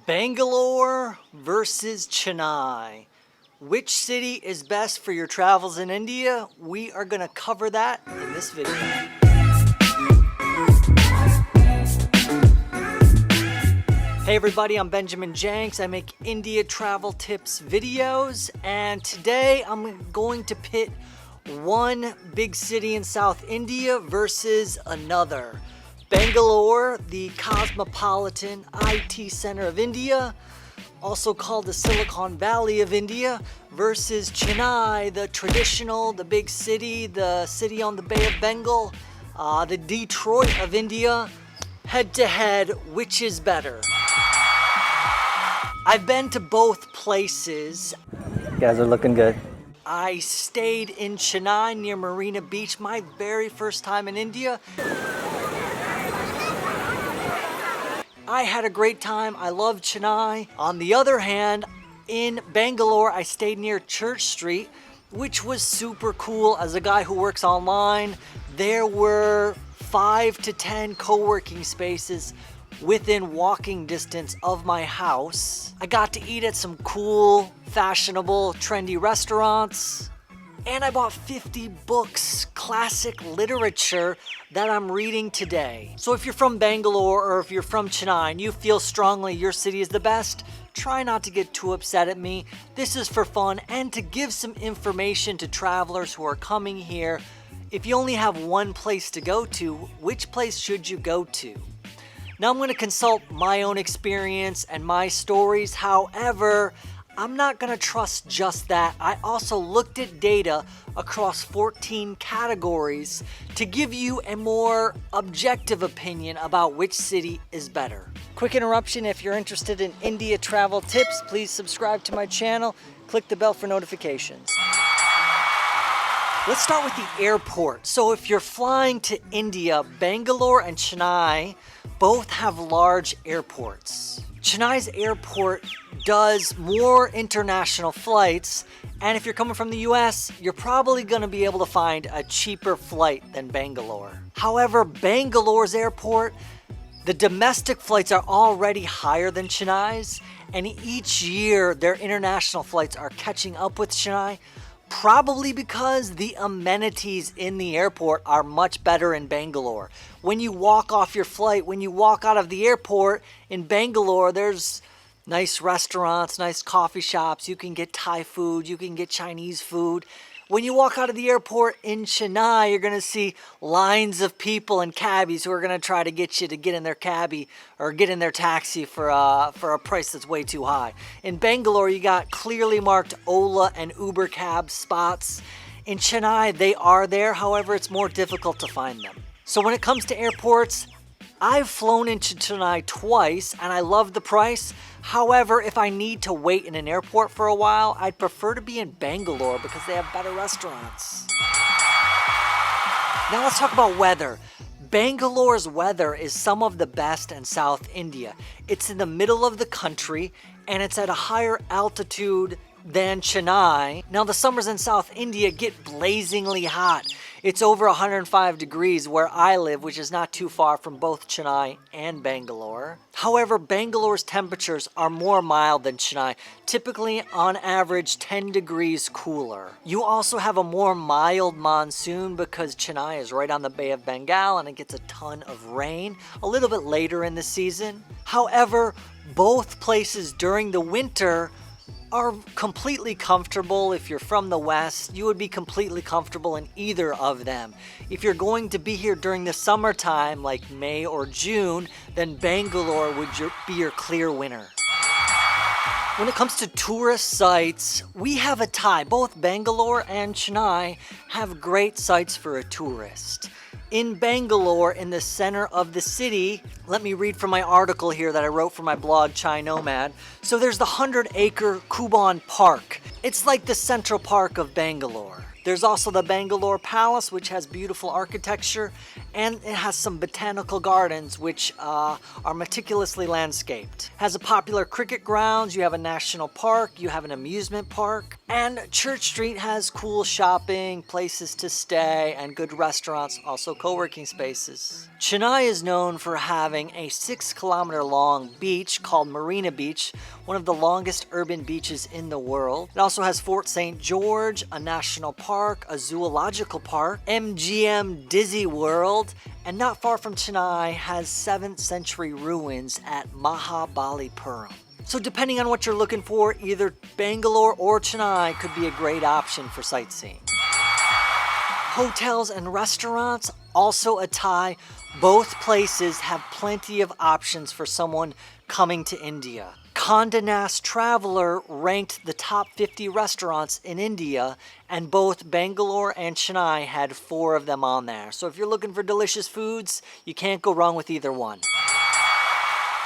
Bangalore versus Chennai. Which city is best for your travels in India? We are going to cover that in this video. Hey everybody, I'm Ben Jenks. I make India travel tips videos, and today I'm going to pit one big city in South India versus another. Bangalore, the cosmopolitan IT center of India, also called the Silicon Valley of India, versus Chennai, the traditional, the big city, the city on the Bay of Bengal, the Detroit of India. Head to head, which is better? I've been to both places. You guys are looking good. I stayed in Chennai near Marina Beach, my very first time in India. I had a great time. I loved Chennai. On the other hand, in Bangalore, I stayed near Church Street, which was super cool. As a guy who works online, there were 5 to 10 co-working spaces within walking distance of my house. I got to eat at some cool, fashionable, trendy restaurants. And I bought 50 books, classic literature that I'm reading today. So if you're from Bangalore or if you're from Chennai and you feel strongly your city is the best, try not to get too upset at me. This is for fun and to give some information to travelers who are coming here. If you only have one place to go to, which place should you go to? Now I'm going to consult my own experience and my stories. However, I'm not going to trust just that. I also looked at data across 14 categories to give you a more objective opinion about which city is better. Quick interruption, if you're interested in India travel tips, please subscribe to my channel. Click the bell for notifications. Let's start with the airport. So if you're flying to India, Bangalore and Chennai both have large airports. Chennai's airport does more international flights, and if you're coming from the US, you're probably going to be able to find a cheaper flight than Bangalore. However, Bangalore's airport, the domestic flights are already higher than Chennai's, and each year their international flights are catching up with Chennai, probably because the amenities in the airport are much better in Bangalore. When you walk off your flight, when you walk out of the airport in Bangalore, there's nice restaurants, nice coffee shops. You can get Thai food, you can get Chinese food. When you walk out of the airport in Chennai, you're going to see lines of people and cabbies who are going to try to get you to get in their cabbie or get in their taxi for a price that's way too high. In Bangalore, you got clearly marked Ola and Uber cab spots. In Chennai, they are there. However, it's more difficult to find them. So when it comes to airports, I've flown into Chennai twice and I love the price. However, if I need to wait in an airport for a while, I'd prefer to be in Bangalore because they have better restaurants. Now let's talk about weather. Bangalore's weather is some of the best in South India. It's in the middle of the country and it's at a higher altitude than Chennai. Now the summers in South India get blazingly hot. It's over 105 degrees where I live, which is not too far from both Chennai and Bangalore. However, Bangalore's temperatures are more mild than Chennai, typically on average 10 degrees cooler. You also have a more mild monsoon because Chennai is right on the Bay of Bengal and it gets a ton of rain a little bit later in the season. However, both places during the winter are completely comfortable. If you're from the West, you would be completely comfortable in either of them. If you're going to be here during the summertime, like May or June, then Bangalore would be your clear winner. When it comes to tourist sites, we have a tie. Both Bangalore and Chennai have great sites for a tourist. In Bangalore, in the center of the city, let me read from my article here that I wrote for my blog, Nomad. So there's the 100-acre Kuban Park. It's like the Central Park of Bangalore. There's also the Bangalore Palace, which has beautiful architecture, and it has some botanical gardens which are meticulously landscaped. Has a popular cricket grounds, you have a national park, you have an amusement park, and Church Street has cool shopping, places to stay, and good restaurants, also co-working spaces. Chennai is known for having a 6-kilometer long beach called Marina Beach, one of the longest urban beaches in the world. It also has Fort St. George, a national park, a zoological park, MGM Disney World, and not far from Chennai has 7th century ruins at Mahabalipuram. So depending on what you're looking for, either Bangalore or Chennai could be a great option for sightseeing. Hotels and restaurants, also a tie. Both places have plenty of options for someone coming to India. Condé Nast Traveler ranked the top 50 restaurants in India, and both Bangalore and Chennai had 4 of them on there. So if you're looking for delicious foods, you can't go wrong with either one.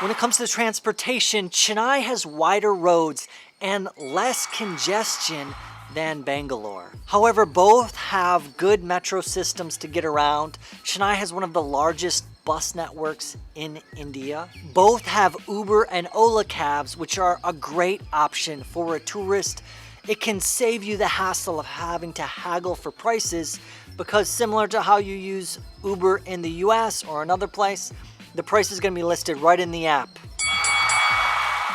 When it comes to transportation, Chennai has wider roads and less congestion than Bangalore. However, both have good metro systems to get around. Chennai has one of the largest bus networks in India. Both have Uber and Ola cabs, which are a great option for a tourist. It can save you the hassle of having to haggle for prices because similar to how you use Uber in the US or another place, the price is going to be listed right in the app.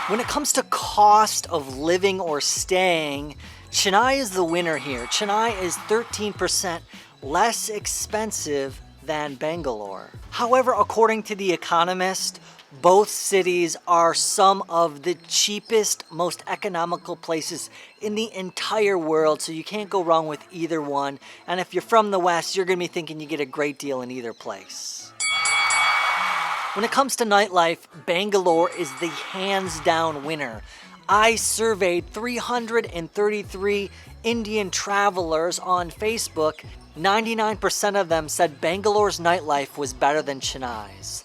When it comes to cost of living or staying, Chennai is the winner here. Chennai is 13% less expensive than Bangalore. However, according to The Economist, both cities are some of the cheapest, most economical places in the entire world, so you can't go wrong with either one. And if you're from the West, you're going to be thinking you get a great deal in either place. When it comes to nightlife, Bangalore is the hands-down winner. I surveyed 333 Indian travelers on Facebook. 99% of them said Bangalore's nightlife was better than Chennai's.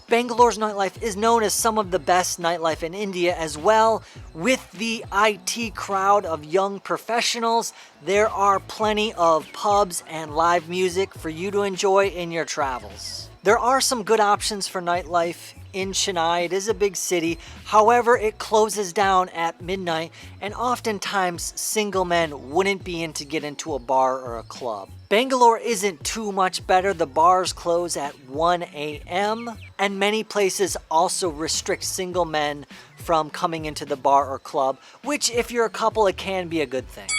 Bangalore's nightlife is known as some of the best nightlife in India as well. With the IT crowd of young professionals, there are plenty of pubs and live music for you to enjoy in your travels. There are some good options for nightlife in Chennai. It is a big city. However, it closes down at midnight, and oftentimes single men wouldn't be in to get into a bar or a club. Bangalore isn't too much better. The bars close at 1 a.m. and many places also restrict single men from coming into the bar or club, which if you're a couple, it can be a good thing.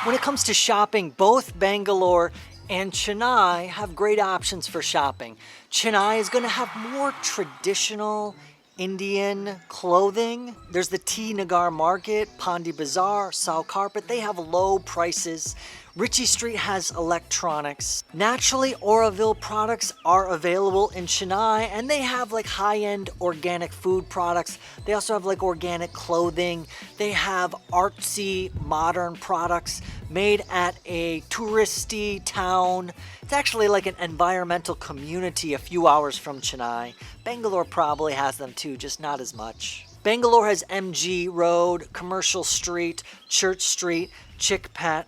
When it comes to shopping, both Bangalore and Chennai have great options for shopping. Chennai is going to have more traditional Indian clothing. There's the T. Nagar Market, Pandi Bazaar, Sao Carpet. They have low prices. Ritchie Street has electronics. Naturally, Oroville products are available in Chennai, and they have like high-end organic food products. They also have like organic clothing. They have artsy, modern products made at a touristy town. It's actually like an environmental community a few hours from Chennai. Bangalore probably has them too, just not as much. Bangalore has MG Road, Commercial Street, Church Street, Chickpet,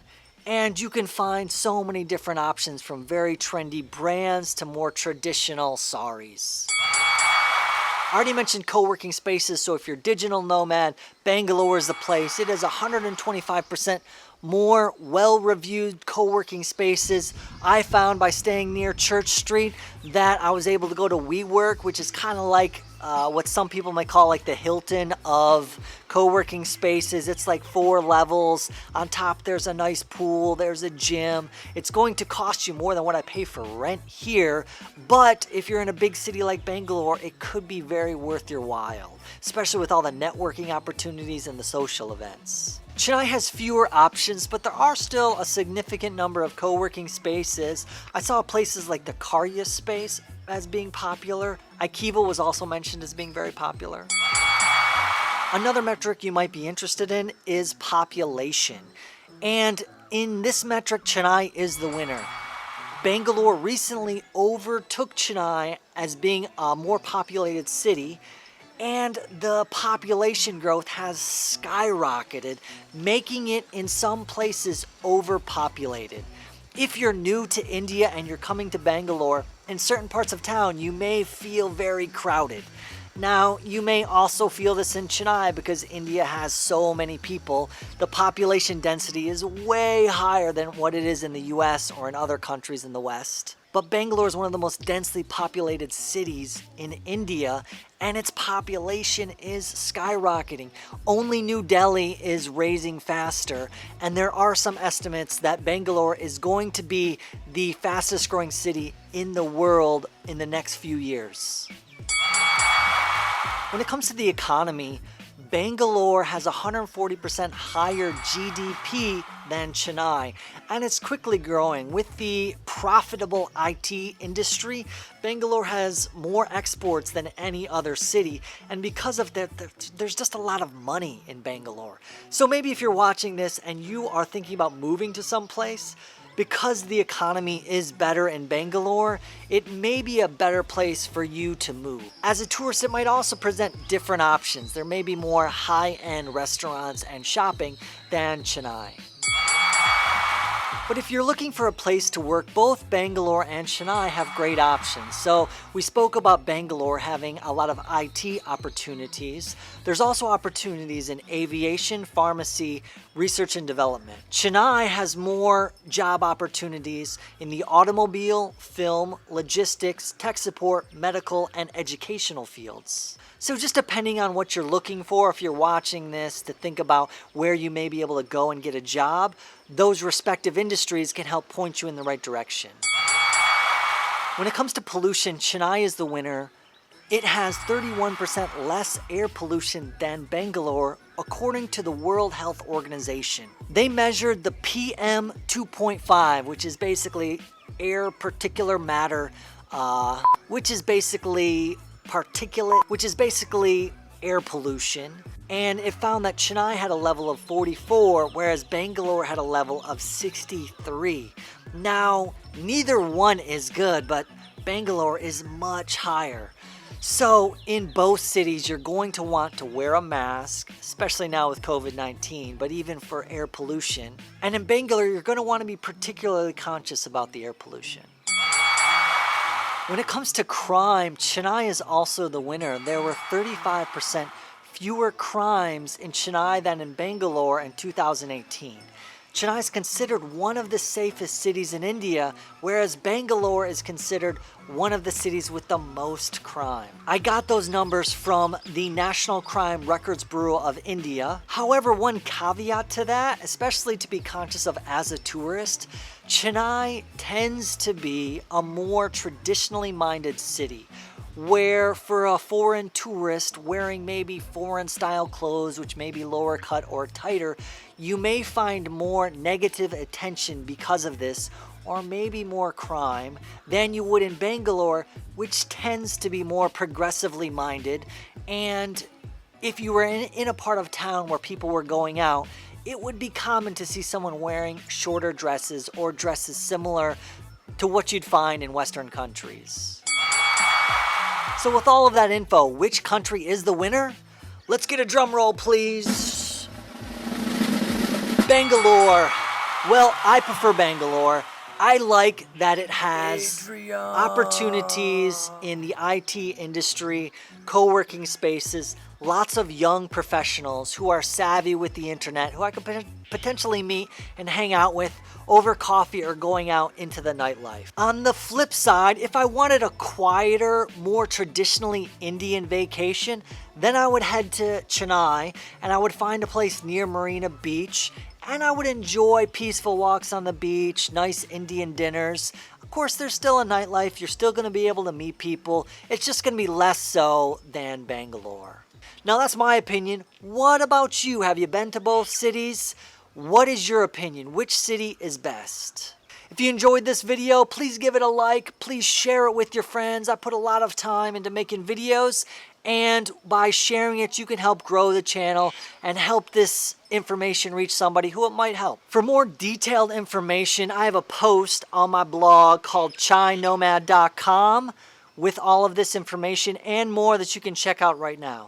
and you can find so many different options from very trendy brands to more traditional saris. I already mentioned co-working spaces, so if you're digital nomad, Bangalore is the place. It has 125% more well-reviewed co-working spaces. I found by staying near Church Street that I was able to go to WeWork, which is kind of like what some people might call like the Hilton of co-working spaces. It's like 4 levels. On top there's a nice pool, there's a gym. It's going to cost you more than what I pay for rent here, but if you're in a big city like Bangalore, it could be very worth your while, especially with all the networking opportunities and the social events. Chennai has fewer options, but there are still a significant number of co-working spaces. I saw places like the Karya space as being popular. Aikiva was also mentioned as being very popular. Another metric you might be interested in is population. And in this metric, Chennai is the winner. Bangalore recently overtook Chennai as being a more populated city, and the population growth has skyrocketed, making it in some places overpopulated. If you're new to India and you're coming to Bangalore, in certain parts of town you may feel very crowded. Now, you may also feel this in Chennai because India has so many people. The population density is way higher than what it is in the US or in other countries in the West. But Bangalore is one of the most densely populated cities in India, and its population is skyrocketing. Only New Delhi is raising faster, and there are some estimates that Bangalore is going to be the fastest growing city in the world in the next few years. When it comes to the economy, Bangalore has 140% higher GDP than Chennai, and it's quickly growing. With the profitable IT industry, Bangalore has more exports than any other city, and because of that, there's just a lot of money in Bangalore. So maybe if you're watching this and you are thinking about moving to some place, because the economy is better in Bangalore, it may be a better place for you to move. As a tourist, it might also present different options. There may be more high-end restaurants and shopping than Chennai. But if you're looking for a place to work, both Bangalore and Chennai have great options. So we spoke about Bangalore having a lot of IT opportunities. There's also opportunities in aviation, pharmacy, research and development. Chennai has more job opportunities in the automobile, film, logistics, tech support, medical, and educational fields. So just depending on what you're looking for, if you're watching this to think about where you may be able to go and get a job, those respective industries can help point you in the right direction. When it comes to pollution, Chennai is the winner. It has 31% less air pollution than Bangalore, according to the World Health Organization. They measured the PM 2.5, which is basically air particulate matter, which is basically air pollution. And it found that Chennai had a level of 44, whereas Bangalore had a level of 63. Now, neither one is good, but Bangalore is much higher. So in both cities, you're going to want to wear a mask, especially now with COVID-19, but even for air pollution. And in Bangalore, you're going to want to be particularly conscious about the air pollution. When it comes to crime, Chennai is also the winner. There were 35% fewer crimes in Chennai than in Bangalore in 2018. Chennai is considered one of the safest cities in India, whereas Bangalore is considered one of the cities with the most crime. I got those numbers from the National Crime Records Bureau of India. However, one caveat to that, especially to be conscious of as a tourist, Chennai tends to be a more traditionally minded city, where for a foreign tourist wearing maybe foreign style clothes, which may be lower cut or tighter, you may find more negative attention because of this, or maybe more crime, than you would in Bangalore, which tends to be more progressively minded. And if you were in a part of town where people were going out, it would be common to see someone wearing shorter dresses or dresses similar to what you'd find in Western countries. So with all of that info, which country is the winner? Let's get a drum roll, please. Bangalore. Well, I prefer Bangalore. I like that it has opportunities in the IT industry, co-working spaces, lots of young professionals who are savvy with the internet, who I could potentially meet and hang out with over coffee or going out into the nightlife. On the flip side, if I wanted a quieter, more traditionally Indian vacation, then I would head to Chennai and I would find a place near Marina Beach and I would enjoy peaceful walks on the beach, nice Indian dinners. Of course, there's still a nightlife. You're still going to be able to meet people. It's just going to be less so than Bangalore. Now, that's my opinion. What about you? Have you been to both cities? What is your opinion? Which city is best? If you enjoyed this video, please give it a like. Please share it with your friends. I put a lot of time into making videos, and by sharing it, you can help grow the channel and help this information reach somebody who it might help. For more detailed information, I have a post on my blog called ChaiNomad.com with all of this information and more that you can check out right now.